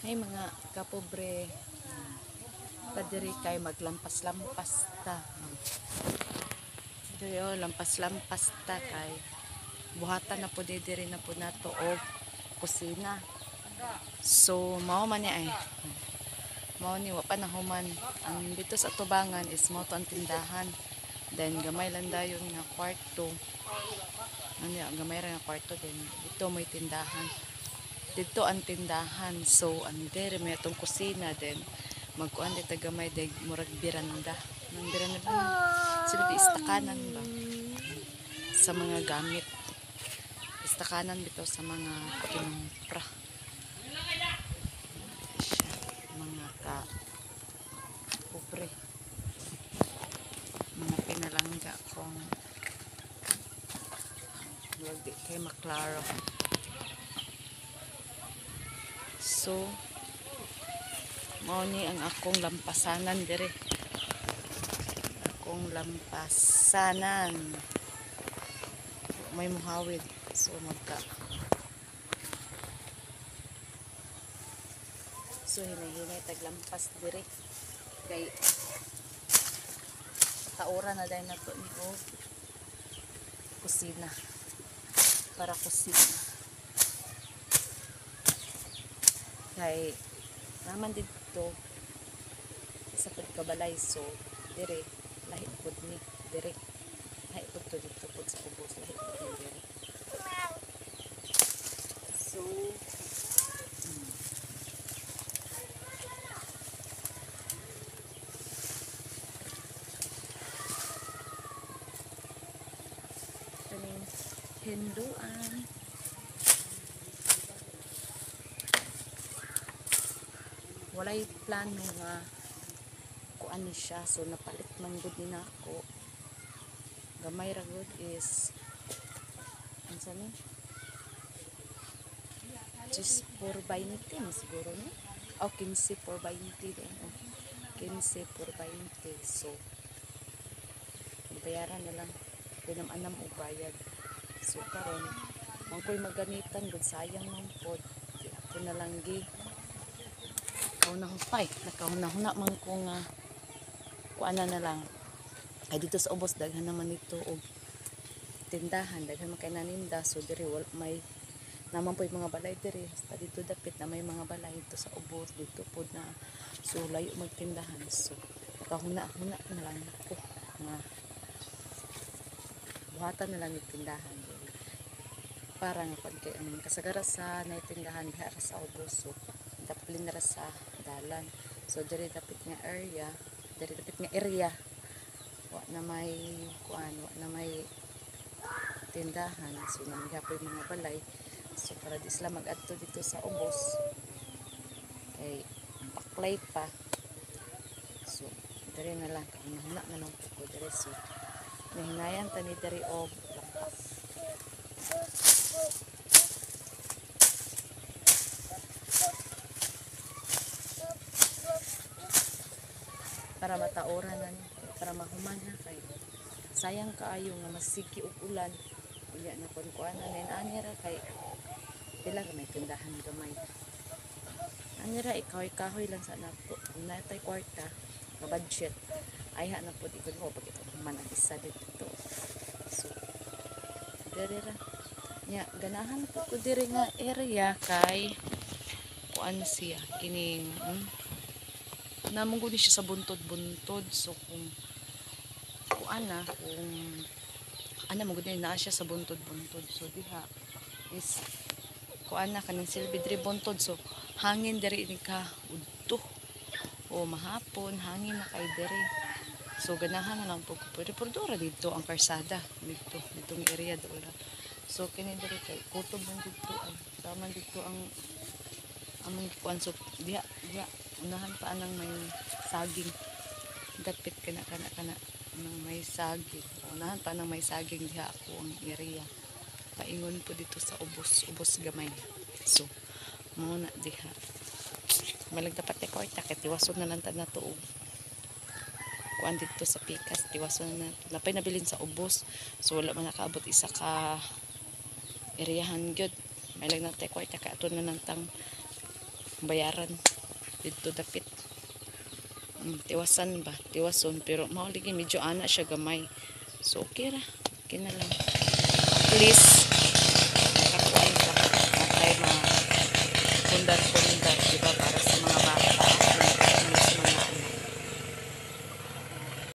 Ay mga kapobre, padiri kay maglampas-lampas ta. Diyo, lampas-lampas ta kay buhatan na po diri na po nato og kusina. So mao man ni ay. Mao ni wa pa nahuman. Ang dito sa tubangan is mao to ang tindahan. Then gamay lang dayon nga kwarto. Ano ya, gamay ra nga kwarto din. Dito may tindahan. Dito ang tindahan. So ang diri may atong kusina din. Magkuan dito gamay dig murag biranda. Nang biranda ba? Sila di istakanan ba? Sa mga gamit. Istakanan bitaw sa mga kinumpra. Siya, mga pobre. Mga pinalangga kung wag di kay maklaro. So mao ni ang akong lampasanan dire. Akong lampasanan. May muhawid. So So hinay-hinay taglampas dire. Kay taura na dahil nato ni o kusina. Para kusina. Kay naman dito sa pagkabalay, so dire lahi pud ni dire lahi pud to dito pud sa ubos, lahi pud ni dire. So kaning hinduan walay plano nga kuan ni siya, so napalit man gud ni nako. Gamay ra gud is unsa ni? Just por 20 siguro ni. O 15 por 20 din. 15 por 20. So bayaran na lang pinam-anam og bayad. So karon man koy magamitan gud sayang man pod. Ako na lang gi kaunahon nakahuna man ko nga kuana na lang. Ay dito sa ubos daghan naman ito og tindahan, daghan man kay naninda, so diri wala may naman po yung mga balay diri. Sa dito dapit na may mga balay dito sa ubos dito pod na, so layo magtindahan. So nakahuna-huna na lang ko nga buhatan na lang yung tindahan para nga pag kasagara sa naitindahan diha sa ubos, so daplin na sa dalan. So diri dapit nga area, diri dapit nga area wa na may kuan, wa na may tindahan, so nanggapoy mga balay. So para di sila mag-adto dito sa ubos kay paklay pa, so diri na lang kahuna na lang po diri. So nahinayan tani diri og lampas. Para mataoran na niya, para mahuman na kay sayang kaayo nga masigi og ulan unya na kun kuan na anira kay pila ka may tindahan gamay anira ikaw-ikahoy lang sa nato na tay kwarta nga budget ay ha na pud ikon ko pag ito man ang isa dito. So diri ra nya ganahan po ko diri nga area kay kuan siya kining namong gud siya sa buntod-buntod. So kung ana kung ana mo gud na siya sa buntod-buntod, so diha is kuan na kanang silbi diri buntod, so hangin diri ni ka udto o mahapon hangin na kay diri. So ganahan na lang po pwede pordura dito ang karsada ditong area doon. So kini diri kay kutob man dito ay taman dito ang among kuan. So diha unahan pa anang may saging dapit kana nang may saging. Unahan pa nang may saging diha ako ang area. Paingon po dito sa ubos gamay. So mo na diha. Malag dapat ko ita tiwason na lang na to. Kuan dito sa Pikas tiwason na napay nabilin sa ubos. So wala man nakaabot isa ka areahan gyud. Malag na ko ita ka aton na nang bayaran dito dapit. Tiwasan ba? Tiwason. Pero mauligi medyo ana siya gamay. So okay ra. Okay na lang. At least nakakuan ka. Nakay pundar-pundar. Diba ba?